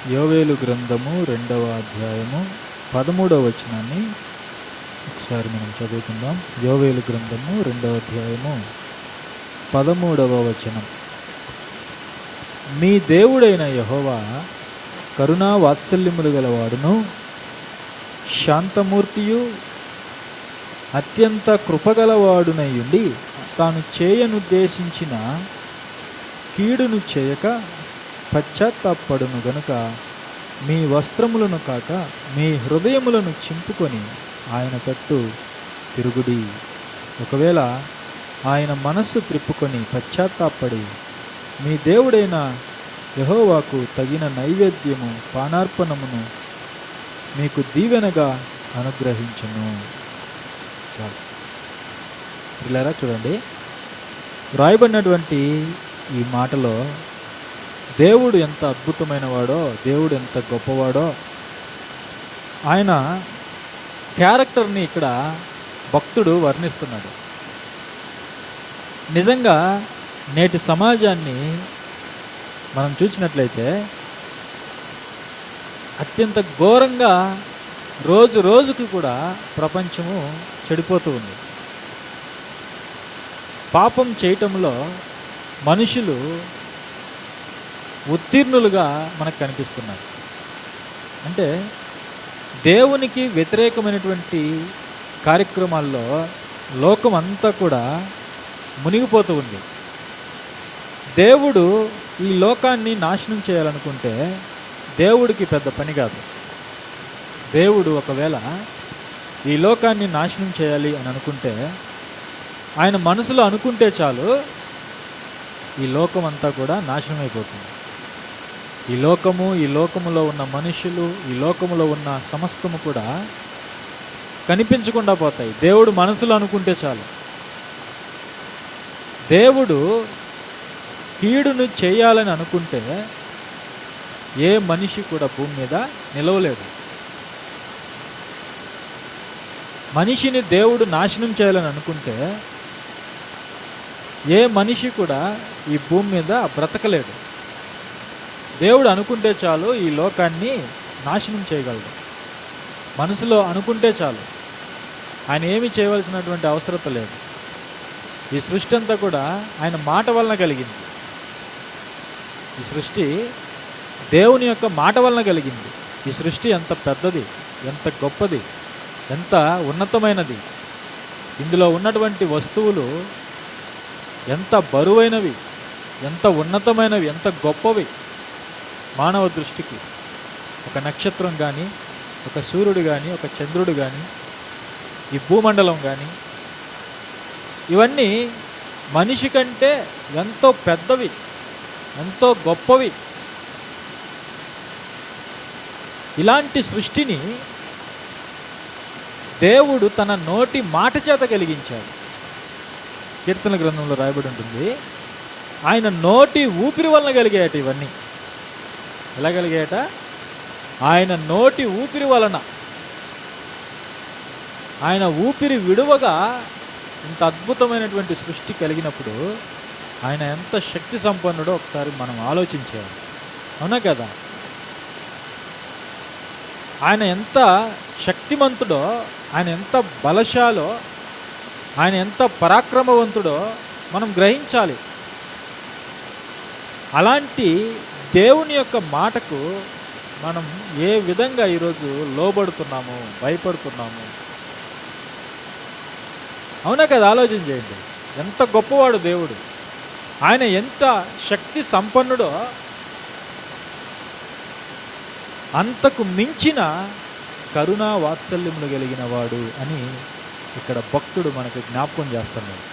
యోవేలు గ్రంథము 2వ అధ్యాయము 13వ వచనాన్ని ఒకసారి మనం చదువుకుందాం. యోవేలు గ్రంథము 2వ అధ్యాయము 13వ వచనం. మీ దేవుడైన యెహోవా కరుణా వాత్సల్యములు గలవాడును, శాంతమూర్తియు అత్యంత కృపగలవాడునయుండి తాను చేయనుద్దేశించిన కీడును చేయక పశ్చాత్తాపడును గనుక మీ వస్త్రములను కాక మీ హృదయములను చింపుకొని ఆయన తట్టు తిరుగుడి. ఒకవేళ ఆయన మనస్సు త్రిప్పుకొని పశ్చాత్తాపడి మీ దేవుడైన యెహోవాకు తగిన నైవేద్యము పానార్పణమును మీకు దీవెనగా అనుగ్రహించును. ఇలా చూడండి, వ్రాయబడినటువంటి ఈ మాటలో దేవుడు ఎంత అద్భుతమైన వాడో, దేవుడు ఎంత గొప్పవాడో, ఆయన క్యారెక్టర్ని ఇక్కడ భక్తుడు వర్ణిస్తున్నాడు. నిజంగా నేటి సమాజాన్ని మనం చూసినట్లయితే అత్యంత ఘోరంగా రోజు రోజుకి కూడా ప్రపంచము చెడిపోతూ ఉంది. పాపం చేయటంలో మనుషులు ఉత్తీర్ణులుగా మనకు కనిపిస్తున్నారు. అంటే దేవునికి వ్యతిరేకమైనటువంటి కార్యక్రమాల్లో లోకం అంతా కూడా మునిగిపోతూ ఉంది. దేవుడు ఈ లోకాన్ని నాశనం చేయాలనుకుంటే దేవుడికి పెద్ద పని కాదు. దేవుడు ఒకవేళ ఈ లోకాన్ని నాశనం చేయాలి అని అనుకుంటే, ఆయన మనసులో అనుకుంటే చాలు, ఈ లోకం అంతా కూడా నాశనం అయిపోతుంది. ఈ లోకములో ఉన్న మనుషులు, ఈ లోకములో ఉన్న సమస్తము కూడా కనిపించకుండా పోతాయి. దేవుడు మనసులో అనుకుంటే చాలు. దేవుడు కీడును చేయాలని అనుకుంటే ఏ మనిషి కూడా భూమి మీద నిలవలేడు. మనిషిని దేవుడు నాశనం చేయాలని అనుకుంటే ఏ మనిషి కూడా ఈ భూమి మీద బ్రతకలేడు. దేవుడు అనుకుంటే చాలు, ఈ లోకాన్ని నాశనం చేయగలడు. మనసులో అనుకుంటే చాలు, ఆయన ఏమి చేయవలసినటువంటి అవసరత లేదు. ఈ సృష్టి అంతా కూడా ఆయన మాట వలన కలిగింది. ఈ సృష్టి దేవుని యొక్క మాట వలన కలిగింది. ఈ సృష్టి ఎంత పెద్దది, ఎంత గొప్పది, ఎంత ఉన్నతమైనది. ఇందులో ఉన్నటువంటి వస్తువులు ఎంత బరువైనవి, ఎంత ఉన్నతమైనవి, ఎంత గొప్పవి. మానవ దృష్టికి ఒక నక్షత్రం కానీ, ఒక సూర్యుడు కానీ, ఒక చంద్రుడు కానీ, ఈ భూమండలం కానీ, ఇవన్నీ మనిషి కంటే ఎంతో పెద్దవి, ఎంతో గొప్పవి. ఇలాంటి సృష్టిని దేవుడు తన నోటి మాట చేత కలిగించాడు. కీర్తన గ్రంథంలో రాయబడి ఉంటుంది, ఆయన నోటి ఊపిరి వలన కలిగాయట ఇవన్నీ. ఎలా కలిగాయట? ఆయన నోటి ఊపిరి వలన. ఆయన ఊపిరి విడువగా ఇంత అద్భుతమైనటువంటి సృష్టి కలిగినప్పుడు ఆయన ఎంత శక్తి సంపన్నుడో ఒకసారి మనం ఆలోచించాలి. అవునా కదా? ఆయన ఎంత శక్తిమంతుడో, ఆయన ఎంత బలశాలో, ఆయన ఎంత పరాక్రమవంతుడో మనం గ్రహించాలి. అలాంటి దేవుని యొక్క మాటకు మనం ఏ విధంగా ఈరోజు లోబడుతున్నాము, భయపడుతున్నాము? అవునా కదా? ఆలోచన చేయండి. ఎంత గొప్పవాడు దేవుడు, ఆయన ఎంత శక్తి సంపన్నుడో, అంతకు మించిన కరుణా వాత్సల్యములు కలిగిన వాడు అని ఇక్కడ భక్తుడు మనకు జ్ఞాపకం చేస్తున్నాడు.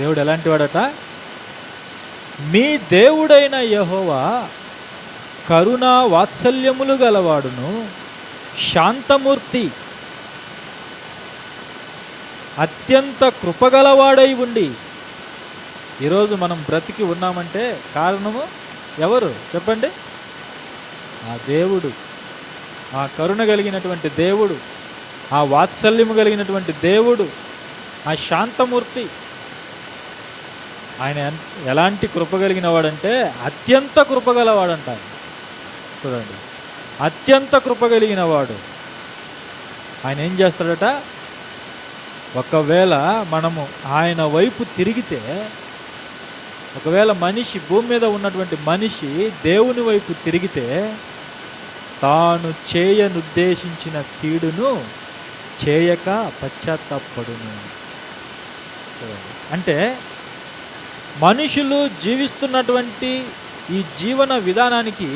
దేవుడు ఎలాంటి వాడట? మీ దేవుడైన యెహోవా కరుణా వాత్సల్యములు గలవాడును, శాంతమూర్తి, అత్యంత కృపగలవాడై ఉండి. ఈరోజు మనం బ్రతికి ఉన్నామంటే కారణము ఎవరు చెప్పండి? ఆ దేవుడు, ఆ కరుణ కలిగినటువంటి దేవుడు, ఆ వాత్సల్యము కలిగినటువంటి దేవుడు, ఆ శాంతమూర్తి. ఆయన ఎలాంటి కృప కలిగిన వాడంటే అత్యంత కృపగలవాడంటారు. చూడండి, అత్యంత కృప కలిగిన వాడు. ఆయన ఏం చేస్తాడట, ఒకవేళ మనము ఆయన వైపు తిరిగితే, ఒకవేళ మనిషి, భూమి మీద ఉన్నటువంటి మనిషి దేవుని వైపు తిరిగితే తాను చేయనుద్దేశించిన కీడును చేయక పశ్చాత్తాపడును. అంటే మనుషులు జీవిస్తున్నటువంటి ఈ జీవన విధానానికి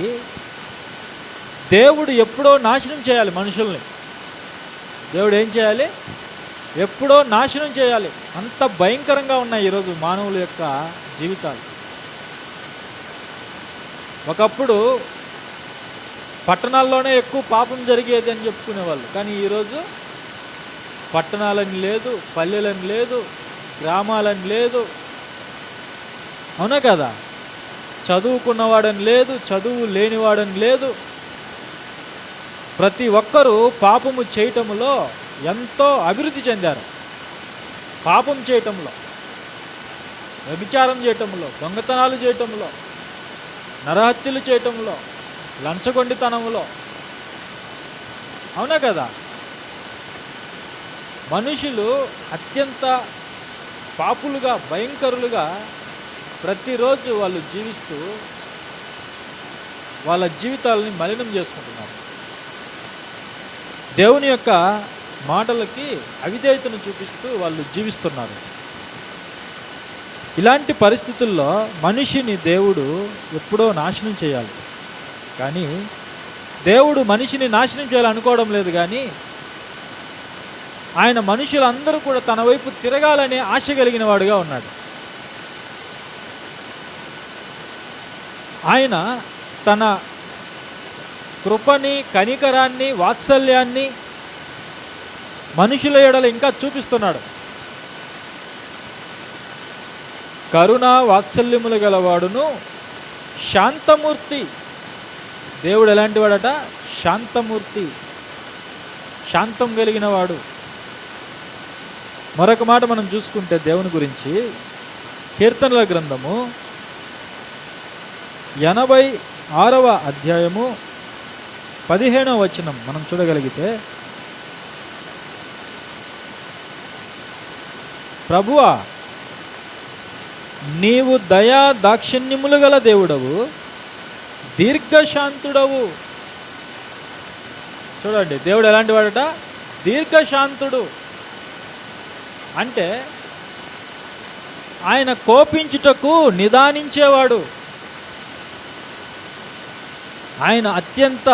దేవుడు ఎప్పుడో నాశనం చేయాలి మనుషుల్ని. దేవుడు ఏం చేయాలి, ఎప్పుడో నాశనం చేయాలి. అంత భయంకరంగా ఉన్నాయి ఈరోజు మానవుల యొక్క జీవితాలు. ఒకప్పుడు పట్టణాల్లోనే ఎక్కువ పాపం జరిగేది అని చెప్పుకునేవాళ్ళు, కానీ ఈరోజు పట్టణాలని లేదు, పల్లెలని లేదు, గ్రామాలని లేదు, అవునా కదా? చదువుకున్నవాడని లేదు, చదువు లేనివాడని లేదు. ప్రతి ఒక్కరూ పాపము చేయటంలో ఎంతో అభివృద్ధి చెందారు. పాపం చేయటంలో, వ్యభిచారం చేయటంలో, దొంగతనాలు చేయటంలో, నరహత్యలు చేయటంలో, లంచగొండితనంలో, అవునా కదా? మనుషులు అత్యంత పాపులుగా, భయంకరులుగా ప్రతిరోజు వాళ్ళు జీవిస్తూ వాళ్ళ జీవితాలని మలినం చేసుకుంటున్నారు. దేవుని యొక్క మాటలకి అవిధేయతను చూపిస్తూ వాళ్ళు జీవిస్తున్నారు. ఇలాంటి పరిస్థితుల్లో మనిషిని దేవుడు ఎప్పుడో నాశనం చేయాలి, కానీ దేవుడు మనిషిని నాశనం చేయాలనుకోవడం లేదు. కానీ ఆయన మనుషులందరూ కూడా తన వైపు తిరగాలనే ఆశ కలిగిన వాడుగా ఉన్నాడు. ఆయన తన కృపని, కనికరాన్ని, వాత్సల్యాన్ని మనుషుల ఎడల ఇంకా చూపిస్తున్నాడు. కరుణ వాత్సల్యములు గలవాడును శాంతమూర్తి. దేవుడు ఎలాంటి వాడట, శాంతమూర్తి, శాంతం కలిగిన వాడు. మరొక మాట మనం చూసుకుంటే దేవుని గురించి కీర్తనల గ్రంథము 86వ అధ్యాయము 15వ వచనం మనం చూడగలిగితే, ప్రభువా, నీవు దయా దాక్షిణ్యములు గల దేవుడవు, దీర్ఘశాంతుడవు. చూడండి, దేవుడు ఎలాంటి వాడట, దీర్ఘశాంతుడు. అంటే ఆయన కోపించుటకు నిదానించేవాడు. ఆయన అత్యంత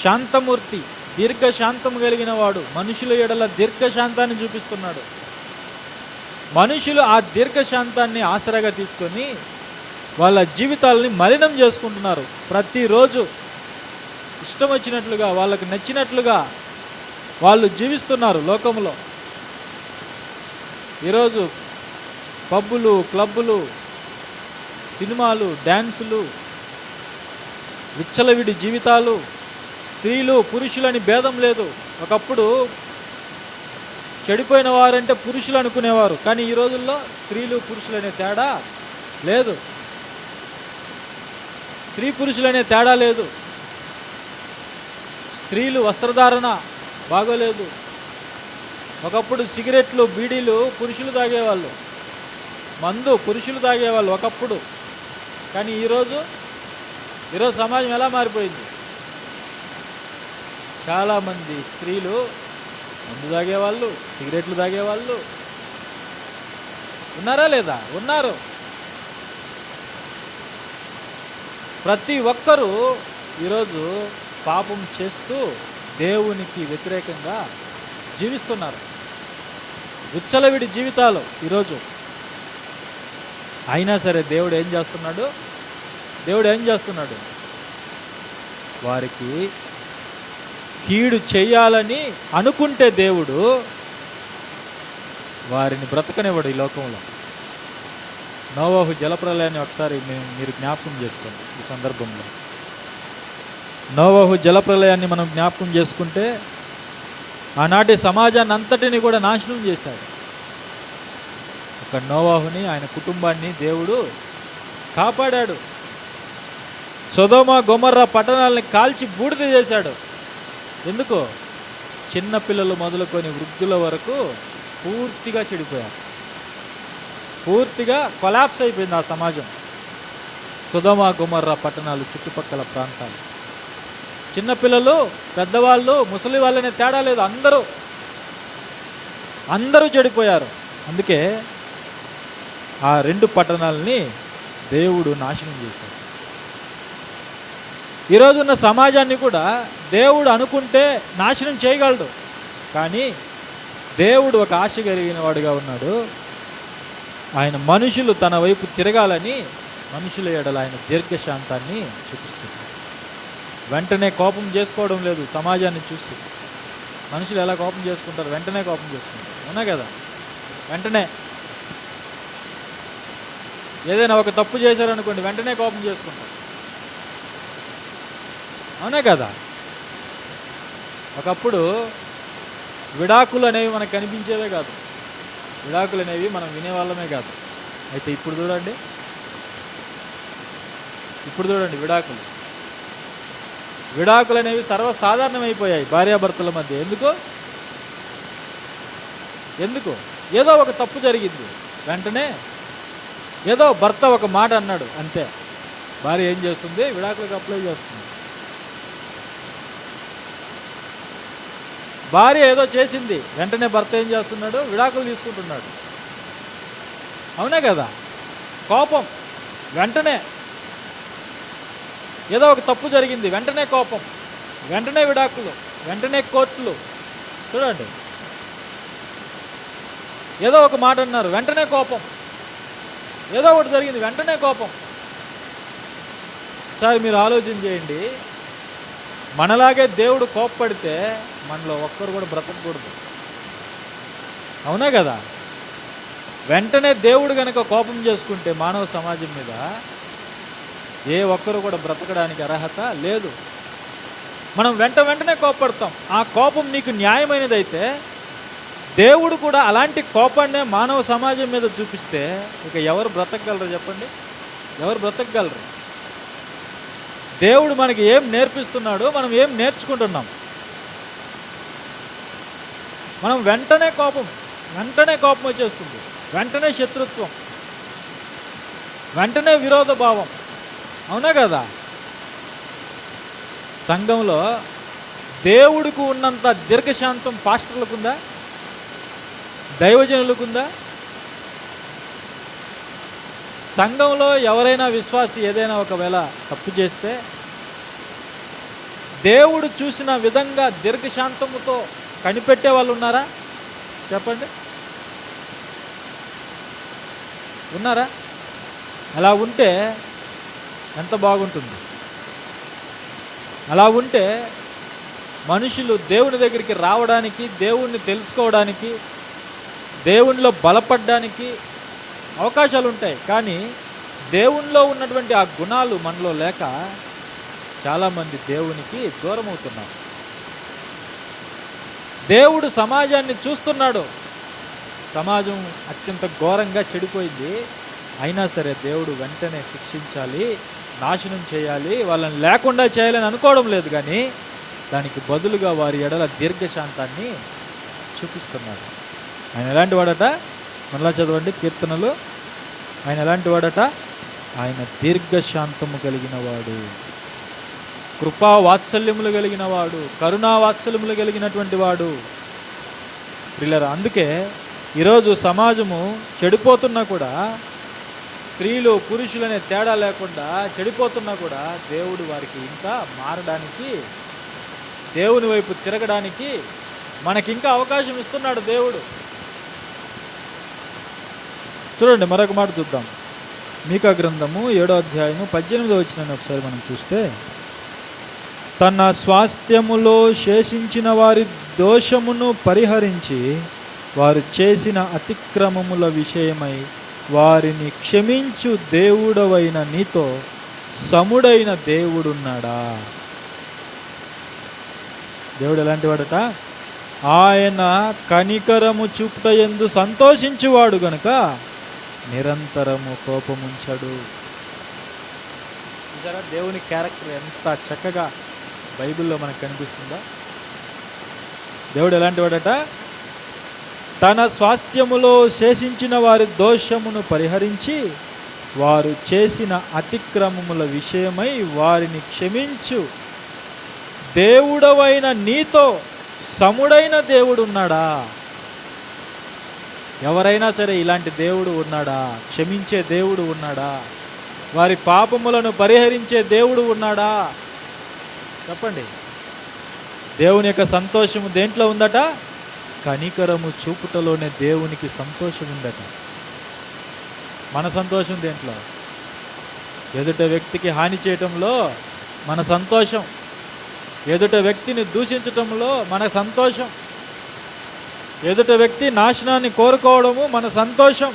శాంతమూర్తి, దీర్ఘశాంతం కలిగిన వాడు. మనుషుల ఎడల దీర్ఘశాంతాన్ని చూపిస్తున్నాడు. మనుషులు ఆ దీర్ఘశాంతాన్ని ఆసరాగా తీసుకొని వాళ్ళ జీవితాలని మలినం చేసుకుంటున్నారు. ప్రతిరోజు ఇష్టం వచ్చినట్లుగా, వాళ్ళకి నచ్చినట్లుగా వాళ్ళు జీవిస్తున్నారు లోకంలో. ఈరోజు పబ్బులు, క్లబ్బులు, సినిమాలు, డ్యాన్సులు, విచ్చలవిడి జీవితాలు, స్త్రీలు పురుషులని భేదం లేదు. ఒకప్పుడు చెడిపోయిన వారంటే పురుషులు అనుకునేవారు, కానీ ఈ రోజుల్లో స్త్రీలు పురుషులనే తేడా లేదు. స్త్రీ పురుషులనే తేడా లేదు. స్త్రీలు వస్త్రధారణ బాగోలేదు. ఒకప్పుడు సిగరెట్లు, బీడీలు పురుషులు తాగేవాళ్ళు, మందు పురుషులు తాగేవాళ్ళు ఒకప్పుడు. కానీ ఈరోజు సమాజం ఎలా మారిపోయింది? చాలామంది స్త్రీలు మందు తాగేవాళ్ళు, సిగరెట్లు తాగేవాళ్ళు ఉన్నారా లేదా? ఉన్నారు. ప్రతి ఒక్కరూ ఈరోజు పాపం చేస్తూ దేవునికి వ్యతిరేకంగా జీవిస్తున్నారు. విచ్చలవిడి జీవితాలు ఈరోజు. అయినా సరే దేవుడు ఏం చేస్తున్నాడు? వారికి కీడు చేయాలని అనుకుంటే దేవుడు వారిని బ్రతకనివ్వడు ఈ లోకంలో. నోవహు జలప్రలయాన్ని ఒకసారి మీరు జ్ఞాపకం చేసుకోండి. ఈ సందర్భంలో నోవహు జలప్రలయాన్ని మనం జ్ఞాపకం చేసుకుంటే ఆనాటి సమాజాన్ని అంతటిని కూడా నాశనం చేశాడు. ఒక నోవహుని, ఆయన కుటుంబాన్ని దేవుడు కాపాడాడు. సొదొమ గొమొర్రా పట్టణాలని కాల్చి బూడిద చేశాడు. ఎందుకు? చిన్న పిల్లలు మొదలుకొని వృద్ధుల వరకు పూర్తిగా చెడిపోయారు. పూర్తిగా కొలాప్స్ అయిపోయింది ఆ సమాజం. సొదొమ గొమొర్రా పట్టణాలు, చుట్టుపక్కల ప్రాంతాలు, చిన్నపిల్లలు, పెద్దవాళ్ళు, ముసలి వాళ్ళనే తేడా లేదు, అందరూ చెడిపోయారు. అందుకే ఆ 2 పట్టణాలని దేవుడు నాశనం చేశాడు. ఈరోజున్న సమాజాన్ని కూడా దేవుడు అనుకుంటే నాశనం చేయగలడు. కానీ దేవుడు ఒక ఆశ కలిగిన వాడుగా ఉన్నాడు. ఆయన మనుషులు తన వైపు తిరగాలని మనుషుల ఎడల ఆయన దీర్ఘశాంతాన్ని చూపిస్తున్నాడు. వెంటనే కోపం చేసుకోవడం లేదు. సమాజాన్ని చూసి మనుషులు ఎలా కోపం చేసుకుంటారు? వెంటనే కోపం చేసుకుంటారు, అవునా కదా? వెంటనే ఏదైనా ఒక తప్పు చేశారనుకోండి, వెంటనే కోపం చేసుకుంటారు, అవునా కదా? ఒకప్పుడు విడాకులు అనేవి మనకు కనిపించేవే కాదు, విడాకులు అనేవి మనం వినేవాళ్ళమే కాదు. అయితే ఇప్పుడు చూడండి విడాకులు అనేవి సర్వసాధారణమైపోయాయి భార్యాభర్తల మధ్య. ఎందుకు? ఏదో ఒక తప్పు జరిగింది, వెంటనే ఏదో భర్త ఒక మాట అన్నాడు, అంతే భార్య ఏం చేస్తుంది? విడాకులకు అప్లై చేస్తుంది. భార్య ఏదో చేసింది, వెంటనే భర్త ఏం చేస్తున్నాడు? విడాకులు తీసుకుంటున్నాడు, అవునా కదా? కోపం, వెంటనే ఏదో ఒక తప్పు జరిగింది, వెంటనే కోపం, వెంటనే విడాకులు, వెంటనే కోర్టులు. చూడండి, ఏదో ఒక మాట అన్నారు, వెంటనే కోపం, ఏదో ఒకటి జరిగింది, వెంటనే కోపం. సార్ మీరు ఆలోచన చేయండి, మనలాగే దేవుడు కోప్పడితే మనలో ఒక్కరు కూడా బ్రతకకూడదు, అవునా కదా? వెంటనే దేవుడు కనుక కోపం చేసుకుంటే మానవ సమాజం మీద ఏ ఒక్కరు కూడా బ్రతకడానికి అర్హత లేదు. మనం వెంటనే కోప్పడతాం. ఆ కోపం నీకు న్యాయమైనదైతే దేవుడు కూడా అలాంటి కోపాన్నే మానవ సమాజం మీద చూపిస్తే ఇక ఎవరు బ్రతకగలరు చెప్పండి? ఎవరు బ్రతకగలరు? దేవుడు మనకి ఏం నేర్పిస్తున్నాడు, మనం ఏం నేర్చుకుంటున్నాం? మనం వెంటనే కోపం వచ్చేస్తుంది, వెంటనే శత్రుత్వం, వెంటనే విరోధ భావం, అవునా కదా? సంఘంలో దేవుడికి ఉన్నంత దీర్ఘశాంతం పాస్టర్లకుందా? దైవజనులకుందా? సంఘంలో ఎవరైనా విశ్వాసి ఏదైనా ఒకవేళ తప్పు చేస్తే దేవుడు చూసిన విధంగా దీర్ఘశాంతముతో కనిపెట్టే వాళ్ళు ఉన్నారా చెప్పండి? ఉన్నారా? అలా ఉంటే ఎంత బాగుంటుంది. అలా ఉంటే మనుషులు దేవుని దగ్గరికి రావడానికి, దేవుణ్ణి తెలుసుకోవడానికి, దేవునిలో బలపడడానికి అవకాశాలు ఉంటాయి. కానీ దేవునిలో ఉన్నటువంటి ఆ గుణాలు మనలో లేక చాలామంది దేవునికి దూరం అవుతున్నారు. దేవుడు సమాజాన్ని చూస్తున్నాడు. సమాజం అత్యంత ఘోరంగా చెడిపోయింది. అయినా సరే దేవుడు వెంటనే శిక్షించాలి, నాశనం చేయాలి, వాళ్ళని లేకుండా చేయాలని అనుకోవడం లేదు. కానీ దానికి బదులుగా వారి ఎడల దీర్ఘశాంతాన్ని చూపిస్తున్నాడు. ఆయన ఎలాంటి వాడట? మళ్ళా చదవండి కీర్తనలు. ఆయన ఎలాంటి వాడట? ఆయన దీర్ఘశాంతము కలిగిన వాడు, కృపా వాత్సల్యములు కలిగిన వాడు, కరుణా వాత్సల్యములు కలిగినటువంటి వాడు. ప్రియులారా, అందుకే ఈరోజు సమాజము చెడిపోతున్నా కూడా, స్త్రీలు పురుషులనే తేడా లేకుండా చెడిపోతున్నా కూడా దేవుడు వారికి ఇంకా మారడానికి, దేవుని వైపు తిరగడానికి మనకింకా అవకాశం ఇస్తున్నాడు దేవుడు. చూడండి, మరొక మాట చూద్దాం. మీకా గ్రంథము 7వ అధ్యాయము 18వ వచనాన్ని ఒకసారి మనం చూస్తే, తన స్వాస్థ్యములో శేషించిన వారి దోషమును పరిహరించి వారు చేసిన అతిక్రమముల విషయమై వారిని క్షమించు దేవుడవైన నీతో సముడైన దేవుడున్నాడా? దేవుడు ఎలాంటి వాడట? ఆయన కనికరము చూపుట యందు సంతోషించువాడు గనుక నిరంతరము కోపముంచడు. చూసారా దేవుని క్యారెక్టర్ ఎంత చక్కగా బైబిల్లో మనకు కనిపిస్తుందో. దేవుడు ఎలాంటి వాడట? తన స్వాస్థ్యములో శేషించిన వారి దోషమును పరిహరించి వారు చేసిన అతిక్రమముల విషయమై వారిని క్షమించు దేవుడవైన నీతో సముడైన దేవుడు ఉన్నాడా? ఎవరైనా సరే ఇలాంటి దేవుడు ఉన్నాడా? క్షమించే దేవుడు ఉన్నాడా? వారి పాపములను పరిహరించే దేవుడు ఉన్నాడా? చెప్పండి. దేవుని యొక్క సంతోషము దేంట్లో ఉందట? కనికరము చూపుటలోనే దేవునికి సంతోషం ఉందట. మన సంతోషం దేంట్లో? ఎదుట వ్యక్తికి హాని చేయటంలో మన సంతోషం, ఎదుట వ్యక్తిని దూషించటంలో మన సంతోషం, ఎదుట వ్యక్తి నాశనాన్ని కోరుకోవడము మన సంతోషం.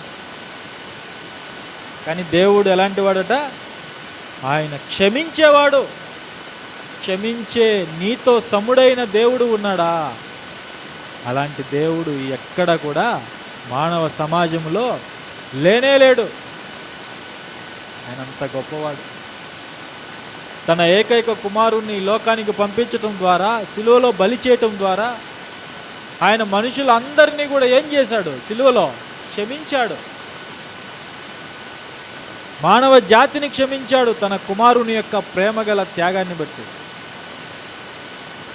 కానీ దేవుడు ఎలాంటి వాడట? ఆయన క్షమించేవాడు. క్షమించే నీతో సముడైన దేవుడు ఉన్నాడా? అలాంటి దేవుడు ఎక్కడ కూడా మానవ సమాజంలో లేనేలేడు. ఆయన అంత గొప్పవాడు. తన ఏకైక కుమారుణ్ణి లోకానికి పంపించటం ద్వారా, సిలువలో బలి చేయటం ద్వారా ఆయన మనుషులందరినీ కూడా ఏం చేశాడు? సిలువలో క్షమించాడు. మానవ జాతిని క్షమించాడు తన కుమారుని యొక్క ప్రేమగల త్యాగాన్ని బట్టి.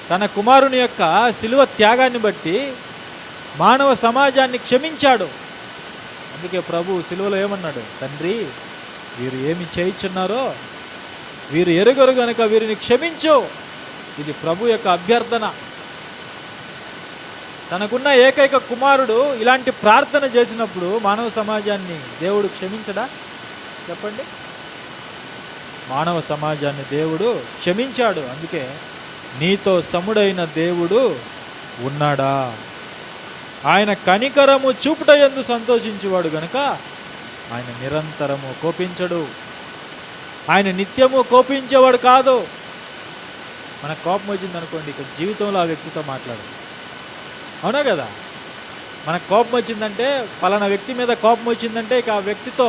తన కుమారుని యొక్క సిలువ త్యాగాన్ని బట్టి మానవ సమాజాన్ని క్షమించాడు. అందుకే ప్రభు సిలువలో ఏమన్నాడు? తండ్రి, వీరు ఏమి చేయుచున్నారో వీరు ఎరుగరు గనుక వీరిని క్షమించు. ఇది ప్రభు యొక్క అభ్యర్థన. తనకున్న ఏకైక కుమారుడు ఇలాంటి ప్రార్థన చేసినప్పుడు మానవ సమాజాన్ని దేవుడు క్షమించడా? చెప్పండి. మానవ సమాజాన్ని దేవుడు క్షమించాడు. అందుకే నీతో సముడైన దేవుడు ఉన్నాడా? ఆయన కనికరము చూపుట యందు సంతోషించేవాడు గనుక ఆయన నిరంతరము కోపించడు. ఆయన నిత్యము కోపించేవాడు కాదు. మనకు కోపం వచ్చింది అనుకోండి, ఇక జీవితంలో ఆ వ్యక్తితో మాట్లాడు. అవునా కదా? మనకు కోపం వచ్చిందంటే, పలానా వ్యక్తి మీద కోపం వచ్చిందంటే ఇక ఆ వ్యక్తితో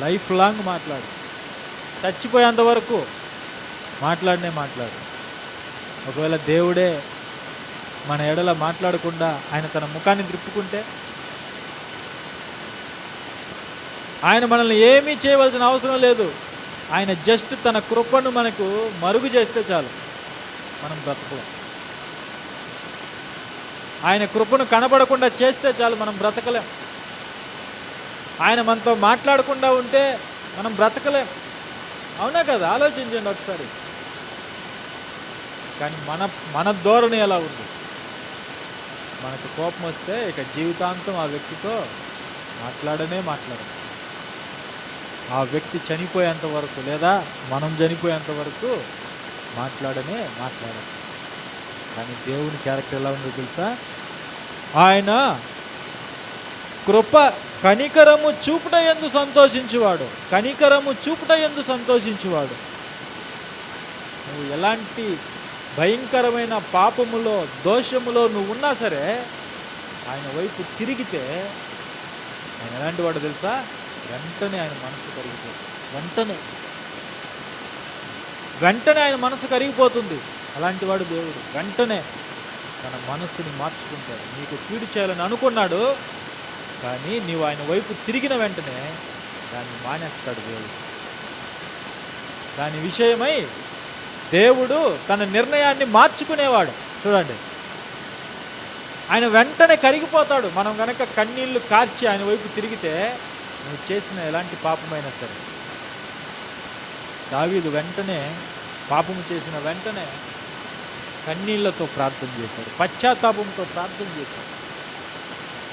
లైఫ్ లాంగ్ మాట్లాడు. చచ్చిపోయేంత వరకు మాట్లాడు. ఒకవేళ దేవుడే మన ఎడల మాట్లాడకుండా ఆయన తన ముఖాన్ని త్రిప్పుకుంటే, ఆయన మనల్ని ఏమీ చేయవలసిన అవసరం లేదు. ఆయన జస్ట్ తన కృపను మనకు మరుగు చేస్తే చాలు, మనం బ్రతకలేం. ఆయన కృపను కనబడకుండా చేస్తే చాలు, మనం బ్రతకలేం. ఆయన మనతో మాట్లాడకుండా ఉంటే మనం బ్రతకలేం. అవునా కదా? ఆలోచించండి ఒకసారి. కానీ మన ధోరణి ఎలా ఉంది? మనకు కోపం వస్తే ఇక జీవితాంతం ఆ వ్యక్తితో మాట్లాడనే మాట్లాడదు. ఆ వ్యక్తి చనిపోయేంత వరకు లేదా మనం చనిపోయేంత వరకు మాట్లాడనే మాట్లాడదు. కానీ దేవుని క్యారెక్టర్ ఎలా ఉందో తెలుసా? ఆయన కృప కనికరము చూపుట యందు సంతోషించువాడు. కనికరము చూపుట యందు సంతోషించువాడు. నువ్వు ఎలాంటి భయంకరమైన పాపములో దోషములో నువ్వు ఉన్నా సరే ఆయన వైపు తిరిగితే ఆయన ఎలాంటి వాడు తెలుసా? వెంటనే ఆయన మనసు కరిగిపోతుంది. వెంటనే ఆయన మనసు కరిగిపోతుంది. అలాంటి వాడు దేవుడు. వెంటనే తన మనస్సుని మార్చుకుంటాడు. నీకు కీడు చేయాలని అనుకున్నాడు, కానీ నీవు ఆయన వైపు తిరిగిన వెంటనే దాన్ని మానేస్తాడు దేవుడు. దాని విషయమై దేవుడు తన నిర్ణయాన్ని మార్చుకునేవాడు. చూడండి, ఆయన వెంటనే కరిగిపోతాడు. మనం గనక కన్నీళ్లు కార్చి ఆయన వైపు తిరిగితే నువ్వు చేసిన ఎలాంటి పాపమైనా సరే. దావీదు వెంటనే పాపము చేసిన వెంటనే కన్నీళ్లతో ప్రార్థన చేశాడు, పశ్చాత్తాపంతో ప్రార్థన చేశాడు.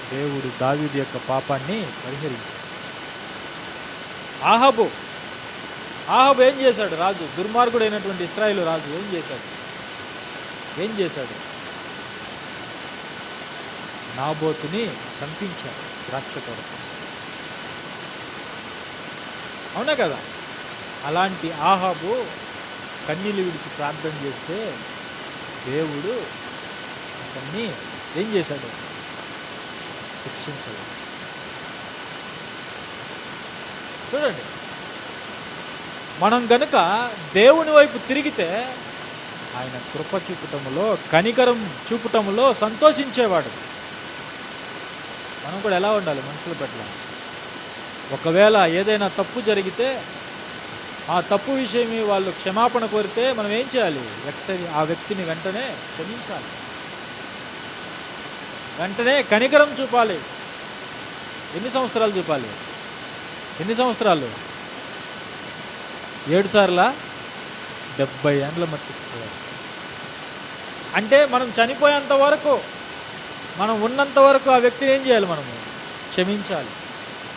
దేవుడు దావీదు యొక్క పాపాన్ని పరిహరించాడు. ఆహాబు ఏం చేశాడు? రాజు, దుర్మార్గుడైనటువంటి ఇశ్రాయేలు రాజు ఏం చేశాడు? నాబోతుని చంపించాడు ద్రాక్ష తోటలో. అవునా కదా? అలాంటి ఆహాబు కన్నీళ్ళు విడిచి ప్రార్థన చేస్తే దేవుడు అతన్ని ఏం చేశాడు? శిక్షించాడు. చూడండి, మనం గనుక దేవుని వైపు తిరిగితే ఆయన కృప చూపటములో, కనికరం చూపటములో సంతోషించేవాడు. మనం కూడా ఎలా ఉండాలి మనుషుల పట్ల? ఒకవేళ ఏదైనా తప్పు జరిగితే ఆ తప్పు విషయమే వాళ్ళు క్షమాపణ కోరితే మనం ఏం చేయాలి? ఆ వ్యక్తిని వెంటనే క్షమించాలి, వెంటనే కనికరం చూపాలి. ఎన్ని సంవత్సరాలు చూపాలి? ఎన్ని సంవత్సరాలు? 7 సార్లా? 70 ఏండ్ల మట్టి. అంటే మనం చనిపోయేంత వరకు, మనం ఉన్నంత వరకు ఆ వ్యక్తిని ఏం చేయాలి? మనము క్షమించాలి.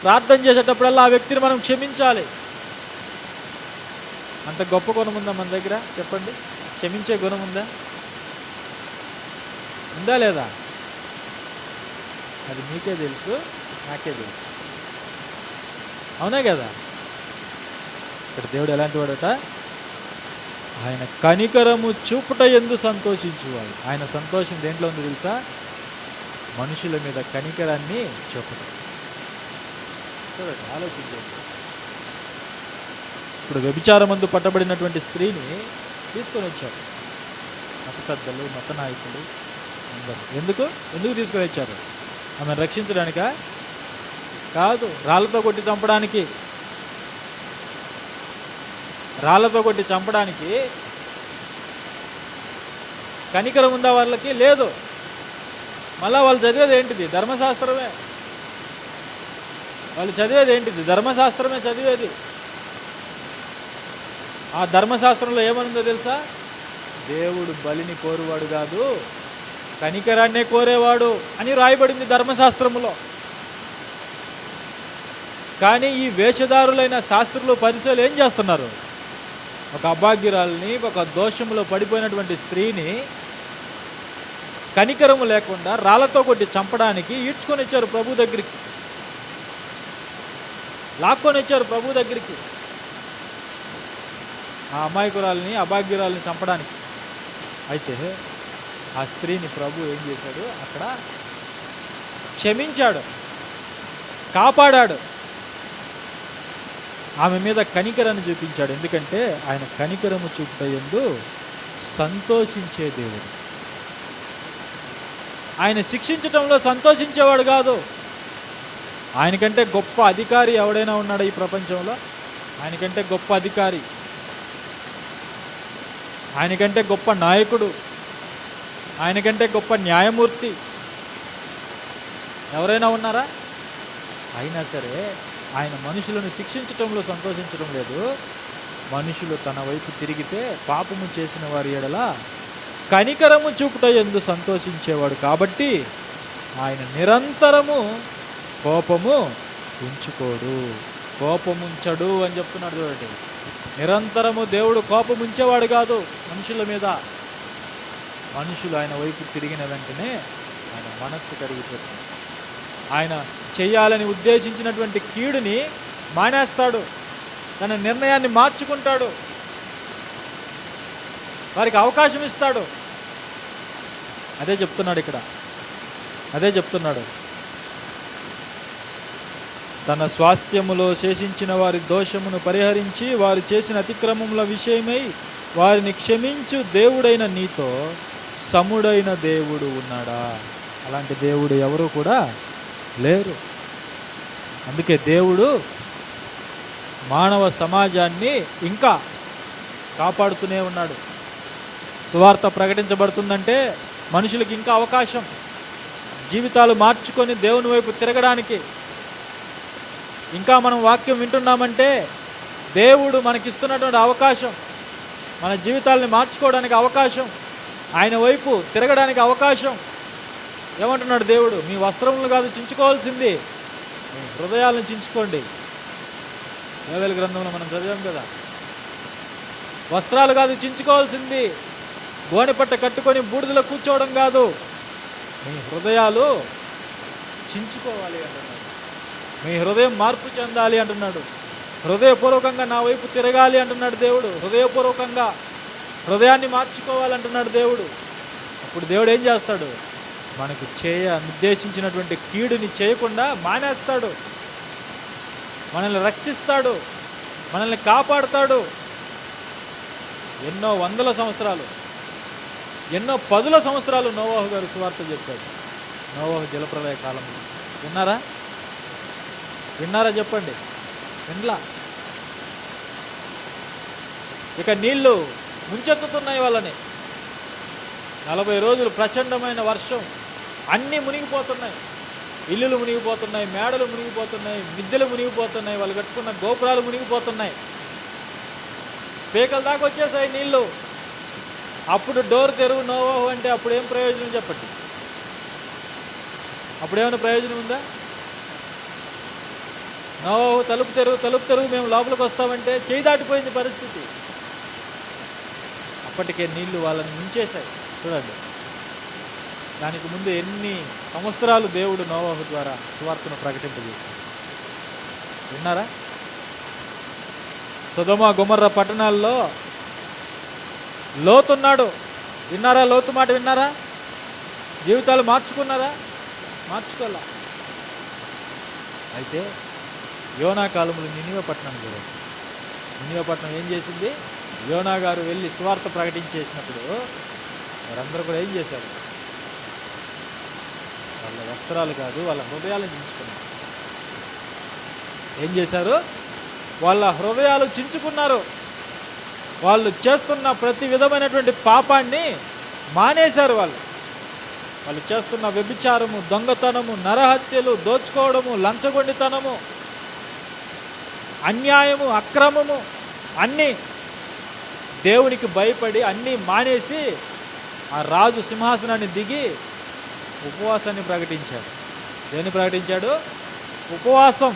ప్రార్థన చేసేటప్పుడల్లా ఆ వ్యక్తిని మనం క్షమించాలి. అంత గొప్ప గుణం ఉందా మన దగ్గర? చెప్పండి. క్షమించే గుణం ఉందా? ఉందా లేదా? అది మీకే తెలుసు, నాకే తెలుసు. అవునా కదా? ఇక్కడ దేవుడు ఎలాంటి వాడట? ఆయన కనికరము చూపుట యందు సంతోషించువాడు. ఆయన సంతోషం దేంట్లో ఉంది తెలుసా? మనుషుల మీద కనికరాన్ని చూపటం. చూడండి, ఆలోచించండి. ఇప్పుడు వ్యభిచారమందు పట్టబడినటువంటి స్త్రీని తీసుకొని వచ్చారు మత పెద్దలు, మత నాయకులు అందరూ. ఎందుకు తీసుకొని వచ్చారు? ఆమెను రక్షించడానికా? కాదు, రాళ్ళతో కొట్టి చంపడానికి. రాళ్ళతో కొట్టి చంపడానికి కనికరం ఉందా వాళ్ళకి? లేదు. మళ్ళా వాళ్ళు చదివేది ఏంటిది? ధర్మశాస్త్రమే. వాళ్ళు చదివేది ఏంటిది? ధర్మశాస్త్రమే చదివేది. ఆ ధర్మశాస్త్రంలో ఏమనుందో తెలుసా? దేవుడు బలిని కోరువాడు కాదు, కనికరాన్నే కోరేవాడు అని రాయబడింది ధర్మశాస్త్రములో. కానీ ఈ వేషధారులైన శాస్త్రులు, పరిచయాలు ఏం చేస్తున్నారు? ఒక అభాగ్యురాల్ని, ఒక దోషంలో పడిపోయినటువంటి స్త్రీని కనికరము లేకుండా రాళ్లతో కొట్టి చంపడానికి ఈడ్చుకొని వచ్చారు ప్రభు దగ్గరికి, లాక్కొని వచ్చారు ప్రభు దగ్గరికి. ఆ అమాయకురాల్ని, అభాగ్యురాల్ని చంపడానికి. అయితే ఆ స్త్రీని ప్రభు ఏం చేశాడు? అక్కడ క్షమించాడు, కాపాడాడు, ఆమె మీద కనికరాన్ని చూపించాడు. ఎందుకంటే ఆయన కనికరము చూపుట యందు సంతోషించే దేవుడు. ఆయన శిక్షించటంలో సంతోషించేవాడు కాదు. ఆయనకంటే గొప్ప అధికారి ఎవడైనా ఉన్నాడా ఈ ప్రపంచంలో? ఆయనకంటే గొప్ప అధికారి, ఆయనకంటే గొప్ప నాయకుడు, ఆయనకంటే గొప్ప న్యాయమూర్తి ఎవరైనా ఉన్నారా? అయినా సరే ఆయన మనుషులను శిక్షించటంలో సంతోషించడం లేదు. మనుషులు తన వైపు తిరిగితే పాపము చేసిన వారి ఎడల కనికరము చూపుట యందు సంతోషించేవాడు. కాబట్టి ఆయన నిరంతరము కోపము ఉంచుకోడు, కోపముంచడు అని చెప్తున్నాడు. చూడండి, నిరంతరము దేవుడు కోపముంచేవాడు కాదు మనుషుల మీద. మనుషులు ఆయన వైపు తిరిగిన వెంటనే ఆయన మనస్సు కరిగిపోతుంది. ఆయన చేయాలని ఉద్దేశించినటువంటి కీడుని మానేస్తాడు, తన నిర్ణయాన్ని మార్చుకుంటాడు, వారికి అవకాశం ఇస్తాడు. అదే చెప్తున్నాడు ఇక్కడ, అదే చెప్తున్నాడు. తన స్వాస్థ్యములో శేషించిన వారి దోషమును పరిహరించి వారు చేసిన అతిక్రమముల విషయమై వారిని క్షమించు దేవుడైన నీతో సముడైన దేవుడు ఉన్నాడా? అలాంటి దేవుడు ఎవరు కూడా లేరు. అందుకే దేవుడు మానవ సమాజాన్ని ఇంకా కాపాడుతూనే ఉన్నాడు. సువార్త ప్రకటించబడుతుందంటే మనుషులకి ఇంకా అవకాశం, జీవితాలు మార్చుకొని దేవుని వైపు తిరగడానికి. ఇంకా మనం వాక్యం వింటున్నామంటే దేవుడు మనకిస్తున్నటువంటి అవకాశం, మన జీవితాలని మార్చుకోవడానికి అవకాశం, ఆయన వైపు తిరగడానికి అవకాశం. ఏమంటున్నాడు దేవుడు? మీ వస్త్రములు కాదు చించుకోవాల్సింది, మీ హృదయాలను చించుకోండి. యోవేలు గ్రంథంలో మనం చదివాం కదా, వస్త్రాలు కాదు చించుకోవాల్సింది, గోనెపట్ట కట్టుకొని బూడిదలో కూర్చోవడం కాదు, మీ హృదయాలు చించుకోవాలి అంటున్నాడు. మీ హృదయం మార్పు చెందాలి అంటున్నాడు. హృదయపూర్వకంగా నా వైపు తిరగాలి అంటున్నాడు దేవుడు. హృదయపూర్వకంగా హృదయాన్ని మార్చుకోవాలంటున్నాడు దేవుడు. అప్పుడు దేవుడు ఏం చేస్తాడు? మనకు నిర్దేశించినటువంటి కీడుని చేయకుండా మానేస్తాడు, మనల్ని రక్షిస్తాడు, మనల్ని కాపాడుతాడు. ఎన్నో వందల సంవత్సరాలు, ఎన్నో పదుల సంవత్సరాలు నోవాహు గారు సువార్త చెప్పాడు. నోవాహు జలప్రలయ కాలంలో విన్నారా? విన్నారా చెప్పండి. వినలా. ఇక నీళ్లు ముంచెత్తుతున్నాయి వాళ్ళని. 40 రోజులు ప్రచండమైన వర్షం, అన్నీ మునిగిపోతున్నాయి. ఇల్లులు మునిగిపోతున్నాయి, మేడలు మునిగిపోతున్నాయి, మిద్దెలు మునిగిపోతున్నాయి, వాళ్ళు కట్టుకున్న గోపురాలు మునిగిపోతున్నాయి, పీకల దాకా వచ్చేసాయి నీళ్లు. అప్పుడు డోర్ తెరువు నోవాహు అంటే అప్పుడు ఏం ప్రయోజనం చెప్పండి? అప్పుడేమైనా ప్రయోజనం ఉందా? నోవాహు తలుపు తెరువు మేము లోపలికి వస్తామంటే చేయి దాటిపోయింది పరిస్థితి. అప్పటికే నీళ్లు వాళ్ళని ముంచేశాయి. చూడండి, దానికి ముందు ఎన్ని సంవత్సరాలు దేవుడు నోవాహు ద్వారా సువార్తను ప్రకటింపజేశాడు. విన్నారా? సొదొమ గొమొర్రా పట్టణాల్లో లోతున్నాడు. విన్నారా? లోతు మాట విన్నారా? జీవితాలు మార్చుకున్నారా? మార్చుకోలే. అయితే యోనా కాలంలో నినివే పట్టణం కూడా, నినివే పట్టణం ఏం చేసింది? యోనా గారు వెళ్ళి సువార్త ప్రకటించేసినప్పుడు వారందరూ కూడా ఏం చేశారు? వాళ్ళ వస్త్రాలు కాదు, వాళ్ళ హృదయాలను చించుకున్నారు. ఏం చేశారు? వాళ్ళ హృదయాలు చించుకున్నారు. వాళ్ళు చేస్తున్న ప్రతి విధమైనటువంటి పాపాన్ని మానేశారు. వాళ్ళు చేస్తున్న వ్యభిచారము, దొంగతనము, నరహత్యలు, దోచుకోవడము, లంచగొండితనము, అన్యాయము, అక్రమము అన్నీ దేవునికి భయపడి అన్నీ మానేసి ఆ రాజు సింహాసనాన్ని దిగి ఉపవాసాన్ని ప్రకటించాడు. దేన్ని ప్రకటించాడు? ఉపవాసం.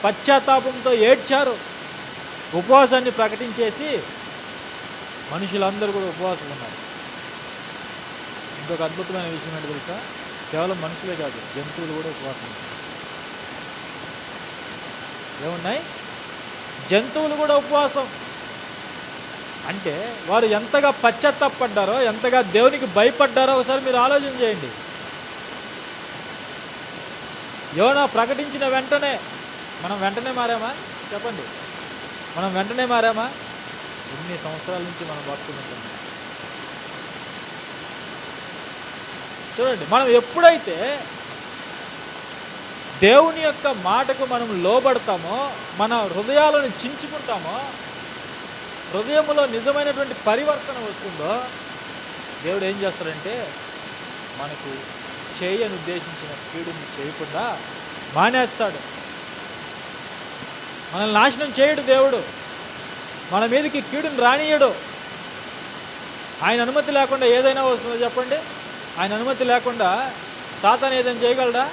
పశ్చాత్తాపంతో ఏడ్చారు. ఉపవాసాన్ని ప్రకటించేసి మనుషులందరూ కూడా ఉపవాసం ఉన్నారు. ఇంకొక అద్భుతమైన విషయం ఏంటో తెలుసా? కేవలం మనుషులే కాదు, జంతువులు కూడా ఉపవాసం ఉన్నాయి. ఏమున్నాయి? జంతువులు కూడా ఉపవాసం. అంటే వారు ఎంతగా పశ్చాత్తాపడ్డారో, ఎంతగా దేవునికి భయపడ్డారో ఒకసారి మీరు ఆలోచన చేయండి. యోనా ప్రకటించిన వెంటనే మనం వెంటనే మారామా? చెప్పండి, మనం వెంటనే మారామా? ఎన్ని సంవత్సరాల నుంచి మనం బతుకుతుంటాం. చూడండి, మనం ఎప్పుడైతే దేవుని యొక్క మాటకు మనం లోబడతామో, మన హృదయాలను చించుకుంటామో, హృదయంలో నిజమైనటువంటి పరివర్తన వస్తుందో, దేవుడు ఏం చేస్తాడంటే మనకు చేయని ఉద్దేశించిన కీడుని చేయకుండా మానేస్తాడు. మనల్ని నాశనం చేయడు దేవుడు. మన మీదకి కీడుని రానియడు. ఆయన అనుమతి లేకుండా ఏదైనా వస్తుందో చెప్పండి? ఆయన అనుమతి లేకుండా సాతాను ఏదైనా చేయగలడా?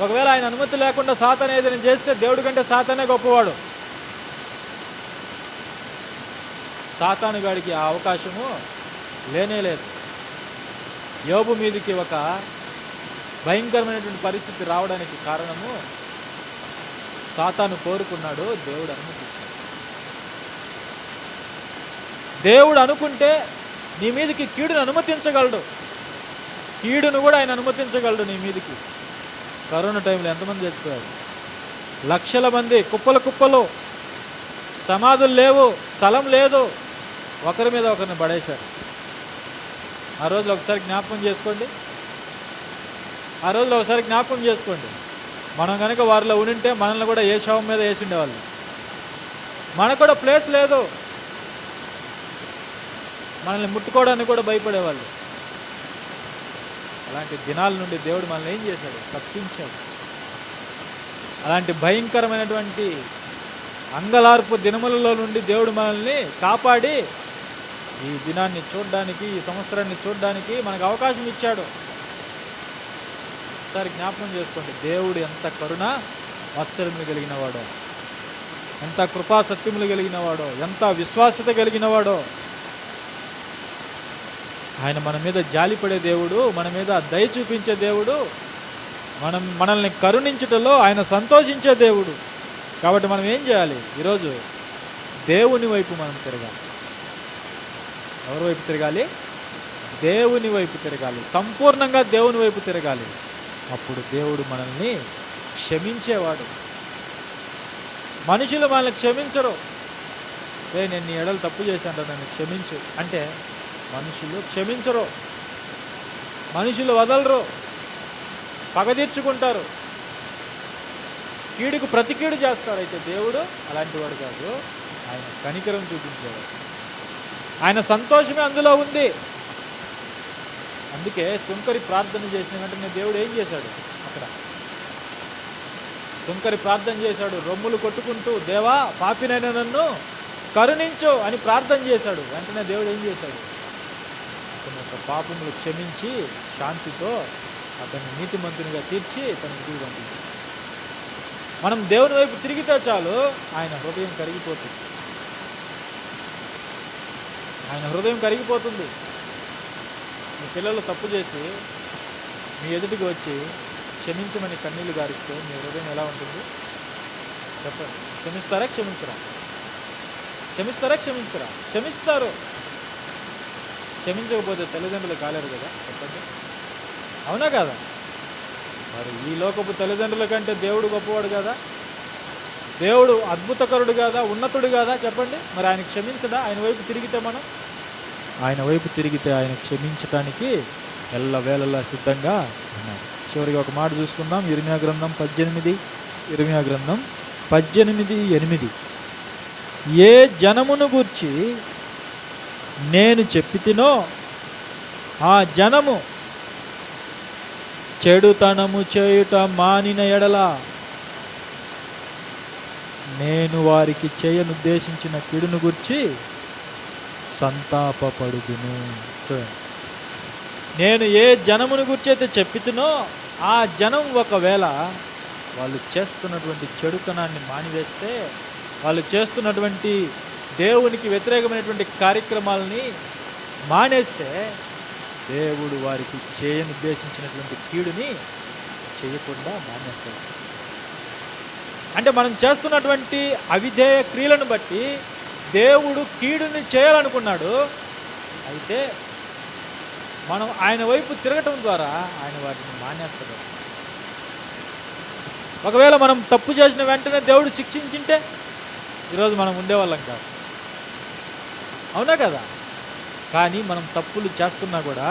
ఒకవేళ ఆయన అనుమతి లేకుండా సాతాను ఏదైనా చేస్తే దేవుడి కంటే సాతానే గొప్పవాడు. సాతాను గాడికి ఆ అవకాశము లేనేలేదు. యోబు మీదకి ఒక భయంకరమైనటువంటి పరిస్థితి రావడానికి కారణము సాతాను కోరుకున్నాడు, దేవుడు అనుమతించాడు. దేవుడు అనుకుంటే నీ మీదకి కీడును అనుమతించగలడు. కీడును కూడా ఆయన అనుమతించగలడు నీ మీదకి. కరోనా టైంలో ఎంతమంది చచ్చిపోయారు? లక్షల మంది, కుప్పలు, సమాధులు లేవు, స్థలం లేదు, ఒకరి మీద ఒకరిని పడేశారు. ఆ రోజులో ఒకసారి జ్ఞాపకం చేసుకోండి. మనం కనుక వారిలో ఉంటే మనల్ని కూడా ఏ శవం మీద వేసి ఉండేవాళ్ళు. మనకు కూడా ప్లేస్ లేదు, మనల్ని ముట్టుకోవడానికి కూడా భయపడేవాళ్ళు. అలాంటి దినాల నుండి దేవుడు మనల్ని ఏం చేశాడు? తప్పించాడు. అలాంటి భయంకరమైనటువంటి అంగలార్పు దినములలో నుండి దేవుడు మనల్ని కాపాడి ఈ దినాన్ని చూడడానికి, ఈ సంవత్సరాన్ని చూడడానికి మనకు అవకాశం ఇచ్చాడు. ఒకసారి జ్ఞాపకం చేసుకోండి, దేవుడు ఎంత కరుణ వాత్సల్యములు కలిగినవాడో, ఎంత కృపా సత్యములు కలిగినవాడో, ఎంత విశ్వాసత కలిగినవాడో. ఆయన మన మీద జాలిపడే దేవుడు, మన మీద దయ చూపించే దేవుడు, మనల్ని కరుణించుటలో ఆయన సంతోషించే దేవుడు. కాబట్టి మనం ఏం చేయాలి? ఈరోజు దేవుని వైపు మనం తిరగాలి. ఎవరి వైపు తిరగాలి? దేవుని వైపు తిరగాలి. సంపూర్ణంగా దేవుని వైపు తిరగాలి. అప్పుడు దేవుడు మనల్ని క్షమించేవాడు. మనుషులు మనల్ని క్షమించరు. నేను నీ ఎడలు తప్పు చేశాను, నన్ను క్షమించు అంటే మనుషులు క్షమించరు, మనుషులు వదలరు, పగ తీర్చుకుంటారు, కీడుకు ప్రతి కీడు చేస్తారు. అయితే దేవుడు అలాంటి వాడు కాదు, ఆయన కనికరం చూపించేవాడు, ఆయన సంతోషమే అందులో ఉంది. అందుకే సుంకరి ప్రార్థన చేసిన వెంటనే దేవుడు ఏం చేశాడు? అక్కడ సుంకరి ప్రార్థన చేశాడు, రొమ్ములు కొట్టుకుంటూ, దేవా పాపినైన నన్ను కరుణించు అని ప్రార్థన చేశాడు. వెంటనే దేవుడు ఏం చేశాడు? అతని యొక్క పాపములు క్షమించి శాంతితో అతన్ని నీతిమంతునిగా తీర్చి తన ఇంటికి పంపించాడు. మనం దేవుని వైపు తిరిగితే చాలు ఆయన హృదయం కరిగిపోతుంది, ఆయన హృదయం కరిగిపోతుంది. మీ పిల్లలు తప్పు చేసి మీ ఎదుటికి వచ్చి క్షమించమని కన్నీళ్లు గారిస్తే మీ హృదయం ఎలా ఉంటుంది చెప్పండి? క్షమిస్తారా క్షమించరా? క్షమిస్తారా క్షమించరా? క్షమిస్తారు. క్షమించకపోతే తల్లిదండ్రులు కాలేరు కదా, చెప్పండి, అవునా కదా? మరి ఈ లోకపు తల్లిదండ్రుల కంటే దేవుడు గొప్పవాడు కదా, దేవుడు అద్భుతకరుడు కదా, ఉన్నతుడు కదా, చెప్పండి. మరి ఆయన క్షమించడా? ఆయన వైపు తిరిగితే మనం, ఆయన వైపు తిరిగితే ఆయన క్షమించటానికి ఎల్లవేళలా సిద్ధంగా ఉన్నాడు. చివరిగా ఒక మాట చూసుకుందాం. ఇర్మియా గ్రంథం 18:8. ఏ జనమును గూర్చి నేను చెప్పితినో ఆ జనము చెడుతనము చేయుట మానిన ఎడల నేను వారికి చేయనుద్దేశించిన కీడును గూర్చి సంతాపపడుదును. చూడండి, నేను ఏ జనమును గురించి అయితే చెప్పితునో ఆ జనం ఒకవేళ వాళ్ళు చేస్తున్నటువంటి చెడుతనాన్ని మానివేస్తే, వాళ్ళు చేస్తున్నటువంటి దేవునికి వ్యతిరేకమైనటువంటి కార్యక్రమాలని మానేస్తే, దేవుడు వారికి చేయనుద్దేశించినటువంటి కీడుని చేయకుండా మానేస్తాడు. అంటే మనం చేస్తున్నటువంటి అవిధేయ క్రియలను బట్టి దేవుడు కీడుని చేయాలనుకున్నాడు. అయితే మనం ఆయన వైపు తిరగటం ద్వారా ఆయన వాటిని మానేస్తాడు. ఒకవేళ మనం తప్పు చేసిన వెంటనే దేవుడు శిక్షించింటే ఈరోజు మనం ఉండేవాళ్ళం కాదు, అవునా కదా? కానీ మనం తప్పులు చేస్తున్నా కూడా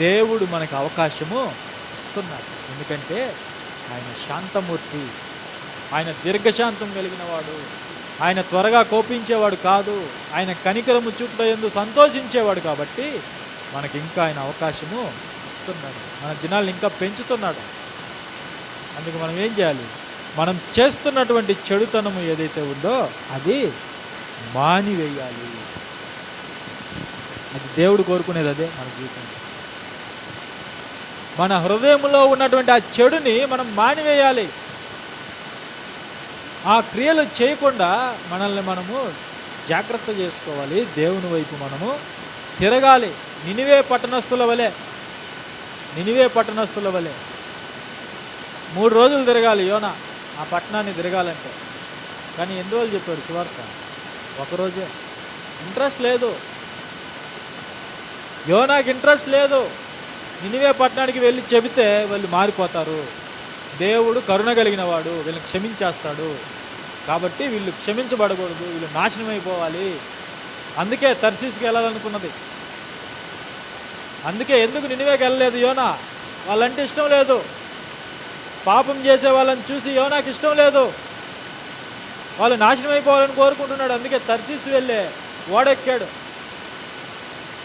దేవుడు మనకు అవకాశము ఇస్తున్నాడు. ఎందుకంటే ఆయన శాంతమూర్తి, ఆయన దీర్ఘశాంతం కలిగిన వాడు, ఆయన త్వరగా కోపించేవాడు కాదు, ఆయన కనికరము చూపుట యందు సంతోషించేవాడు. కాబట్టి మనకి ఇంకా ఆయన అవకాశము ఇస్తున్నాడు, మన దినాలను ఇంకా పెంచుతున్నాడు. అందుకు మనం ఏం చేయాలి? మనం చేస్తున్నటువంటి చెడుతనము ఏదైతే ఉందో అది మానివేయాలి. అది దేవుడు కోరుకునేది, అదే మన జీవితం. మన హృదయంలో ఉన్నటువంటి ఆ చెడుని మనం మానివేయాలి. ఆ క్రియలు చేయకుండా మనల్ని మనము జాగ్రత్త చేసుకోవాలి. దేవుని వైపు మనము తిరగాలి. నినివే పట్టణస్థుల వలె 3 రోజులు తిరగాలి యోనా ఆ పట్టణాన్ని తిరగాలంటే. కానీ ఎన్ని రోజులు చెప్పాడు సువార్త? 1 రోజే. ఇంట్రెస్ట్ లేదు, యోనాకి ఇంట్రెస్ట్ లేదు. నినివే పట్టణానికి వెళ్ళి చెబితే వాళ్ళు మారిపోతారు, దేవుడు కరుణ కలిగిన వాడు, వీళ్ళని క్షమించేస్తాడు, కాబట్టి వీళ్ళు క్షమించబడకూడదు, వీళ్ళు నాశనం అయిపోవాలి. అందుకే తర్షీసుకి వెళ్ళాలనుకున్నది. అందుకే ఎందుకు నినివేకి వెళ్ళలేదు యోనా? వాళ్ళంటే ఇష్టం లేదు. పాపం చేసే వాళ్ళని చూసి యోనాకి ఇష్టం లేదు, వాళ్ళు నాశనం అయిపోవాలని కోరుకుంటున్నాడు. అందుకే తర్షీసు వెళ్ళే ఓడెక్కాడు.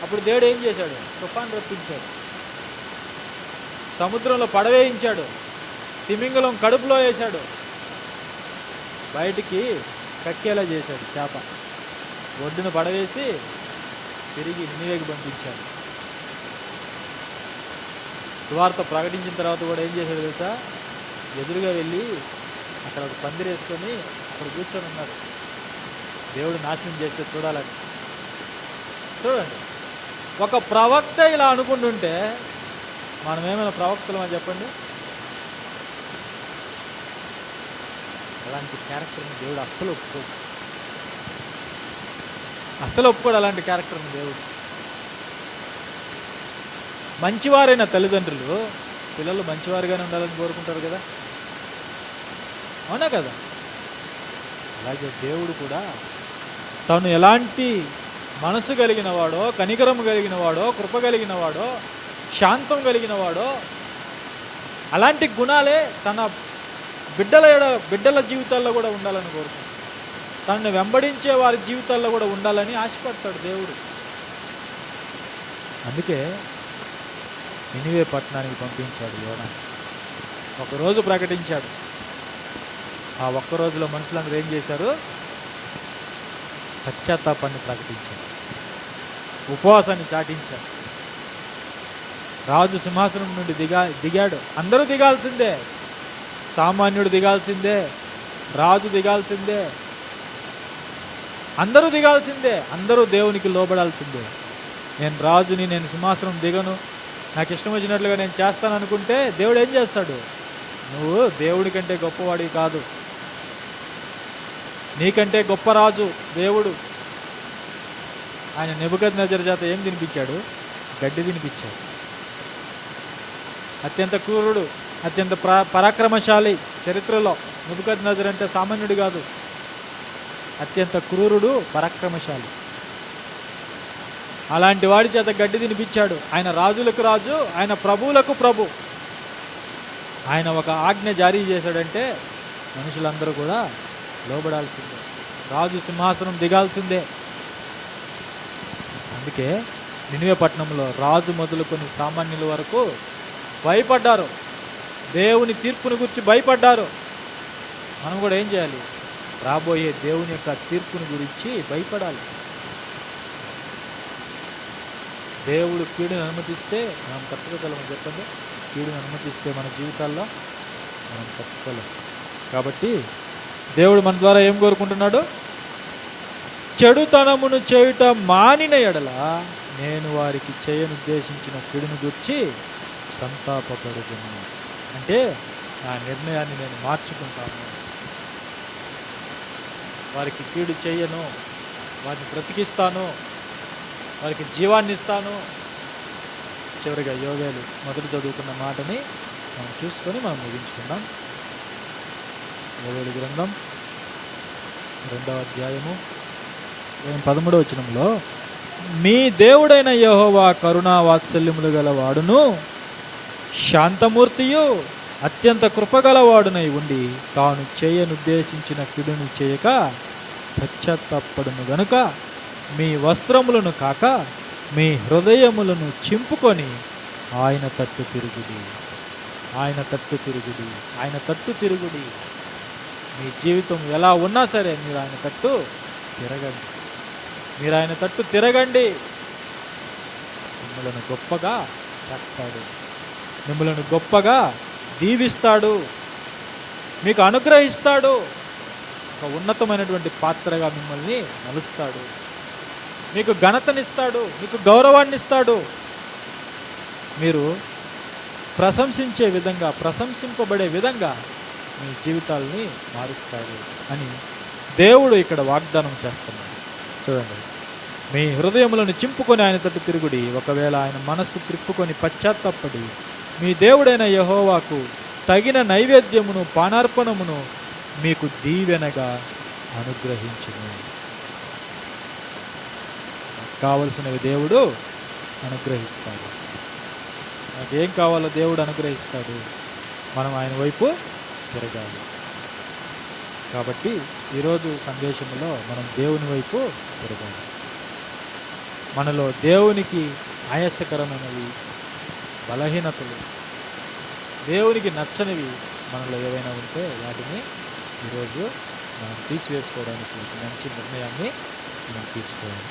అప్పుడు దేవుడు ఏం చేశాడు? తుఫాన్ రప్పించాడు, సముద్రంలో పడవేయించాడు, తిమింగలం కడుపులో వేశాడు, బయటికి కక్కేలా చేశాడు చేప, ఒడ్డున పడవేసి తిరిగి నినివేకి పంపించాడు. సువార్త ప్రకటించిన తర్వాత కూడా ఏం చేశాడు తెలుసా? ఎదురుగా వెళ్ళి అక్కడ ఒక పందిరేసుకొని అక్కడ కూర్చొని ఉన్నాడు, దేవుడు నాశనం చేస్తే చూడాలని. చూడండి, ఒక ప్రవక్త ఇలా అనుకుంటుంటే మనం ఏమైనా ప్రవక్తలమా చెప్పండి? అలాంటి క్యారెక్టర్ని దేవుడు అస్సలు ఒప్పుకోడు. అలాంటి క్యారెక్టర్ని దేవుడు. మంచివారైన తల్లిదండ్రులు పిల్లలు మంచివారుగానే ఉండాలని కోరుకుంటారు కదా, అవునా కదా? అలాగే దేవుడు కూడా తను ఎలాంటి మనసు కలిగిన వాడో, కనికరం కలిగిన వాడో, కృప కలిగిన వాడో, శాంతం కలిగిన వాడో, అలాంటి గుణాలే తన బిడ్డల జీవితాల్లో కూడా ఉండాలని కోరుకుంటాడు. తనను వెంబడించే వారి జీవితాల్లో కూడా ఉండాలని ఆశపడతాడు దేవుడు. అందుకే నినివే పట్టణానికి పంపించాడు యోనా. ఒకరోజు ప్రకటించాడు. ఆ ఒక్క రోజులో మనుషులందరూ ఏం చేశారు? పశ్చాత్తాపాన్ని ప్రకటించారు, ఉపవాసాన్ని చాటించారు. రాజు సింహాసనం నుండి దిగాడు. అందరూ దిగాల్సిందే, సామాన్యుడు దిగాల్సిందే, రాజు దిగాల్సిందే, అందరూ దిగాల్సిందే, అందరూ దేవునికి లోబడాల్సిందే. నేను రాజుని, నేను సింహాసనం దిగను, నాకు ఇష్టం వచ్చినట్లుగా నేను చేస్తాను అనుకుంటే దేవుడు ఏం చేస్తాడు? నువ్వు దేవుడి కంటే గొప్పవాడివి కాదు, నీకంటే గొప్ప రాజు దేవుడు. ఆయన నెబుకద్నెజరు చేత ఏం తినిపించాడు? గడ్డి తినిపించాడు. అత్యంత క్రూరుడు, అత్యంత పరాక్రమశాలి చరిత్రలో నెబుకద్నెజరు అంటే సామాన్యుడు కాదు, అత్యంత క్రూరుడు, పరాక్రమశాలి. అలాంటి వాడి చేత గడ్డి తినిపించాడు. ఆయన రాజులకు రాజు, ఆయన ప్రభువులకు ప్రభు. ఆయన ఒక ఆజ్ఞ జారీ చేశాడంటే మనుషులందరూ కూడా లోబడాల్సిందే, రాజు సింహాసనం దిగాల్సిందే. అందుకే నినివే పట్టణంలో రాజు మొదలుకొని సామాన్యుల వరకు భయపడ్డారు, దేవుని తీర్పుని గురించి భయపడ్డారు. మనం కూడా ఏం చేయాలి? రాబోయే దేవుని యొక్క తీర్పుని గురించి భయపడాలి. దేవుడు కీడుని అనుమతిస్తే మనం తట్టుకోగలమని చెప్పండి. కీడుని అనుమతిస్తే మన జీవితాల్లో మనం తట్టుకోలేం. కాబట్టి దేవుడు మన ద్వారా ఏం కోరుకుంటున్నాడు? చెడుతనమును చేయుట మానిన ఎడల నేను వారికి చేయనుద్దేశించిన కీడును గురించి సంతాపపడుతున్నాను. అంటే నా నిర్ణయాన్ని నేను మార్చుకుంటాను, వారికి కీడు చేయను, వారిని బ్రతికిస్తాను, వారికి జీవాన్ని ఇస్తాను. చివరిగా యోవేలు మొదటి చదువుకున్న మాటని మనం చూసుకొని మనం ముగించుకుందాం. యోవేలు గ్రంథం 2వ అధ్యాయము 13వ వచనంలో, మీ దేవుడైన యెహోవా కరుణా వాత్సల్యములు గల వాడును, శాంతమూర్తియు, అత్యంత కృపగలవాడునై ఉండి తాను చేయనుద్దేశించిన కీడును చేయక పశ్చాత్తాపడును గనుక మీ వస్త్రములను కాక మీ హృదయములను చింపుకొని ఆయన తట్టు తిరుగుడి, ఆయన తట్టు తిరుగుడి, ఆయన తట్టు తిరుగుడి. మీ జీవితం ఎలా ఉన్నా సరే మీరు ఆయన తట్టు తిరగండి, మీరు ఆయన తట్టు తిరగండి. మిమ్మలను గొప్పగా చేస్తాడు, మిమ్మలను గొప్పగా దీవిస్తాడు, మీకు అనుగ్రహిస్తాడు, ఒక ఉన్నతమైనటువంటి పాత్రగా మిమ్మల్ని మలుస్తాడు, మీకు ఘనతనిస్తాడు, మీకు గౌరవాన్ని ఇస్తాడు. మీరు ప్రశంసించే విధంగా, ప్రశంసింపబడే విధంగా మీ జీవితాలని మారుస్తాడు అని దేవుడు ఇక్కడ వాగ్దానం చేస్తున్నాడు. చూడండి, మీ హృదయములను చింపుకొని ఆయన తట్టు తిరుగుడి. ఒకవేళ ఆయన మనస్సు త్రిప్పుకొని పశ్చాత్తాపడి మీ దేవుడైన యెహోవాకు తగిన నైవేద్యమును పానార్పణమును మీకు దీవెనగా అనుగ్రహించును. కావలసినవి దేవుడు అనుగ్రహిస్తాడు. మనకేం కావాలో దేవుడు అనుగ్రహిస్తాడు. మనం ఆయన వైపు తిరగాలి. కాబట్టి ఈరోజు సందేశంలో మనం దేవుని వైపు తిరగాలి. మనలో దేవునికి ఆయాసకరమైనవి, బలహీనతలు, దేవునికి నచ్చనివి మనలో ఏవైనా ఉంటే వాటిని ఈరోజు మనం తీసివేసుకోవడానికి మంచి నిర్ణయాన్ని మనం తీసుకోవాలి.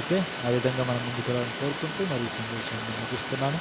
ఓకే, ఆ విధంగా మనం ముందుకు రావాలని కోరుకుంటూ మరి ఈ సందేశాన్ని ముగిస్తున్నాను.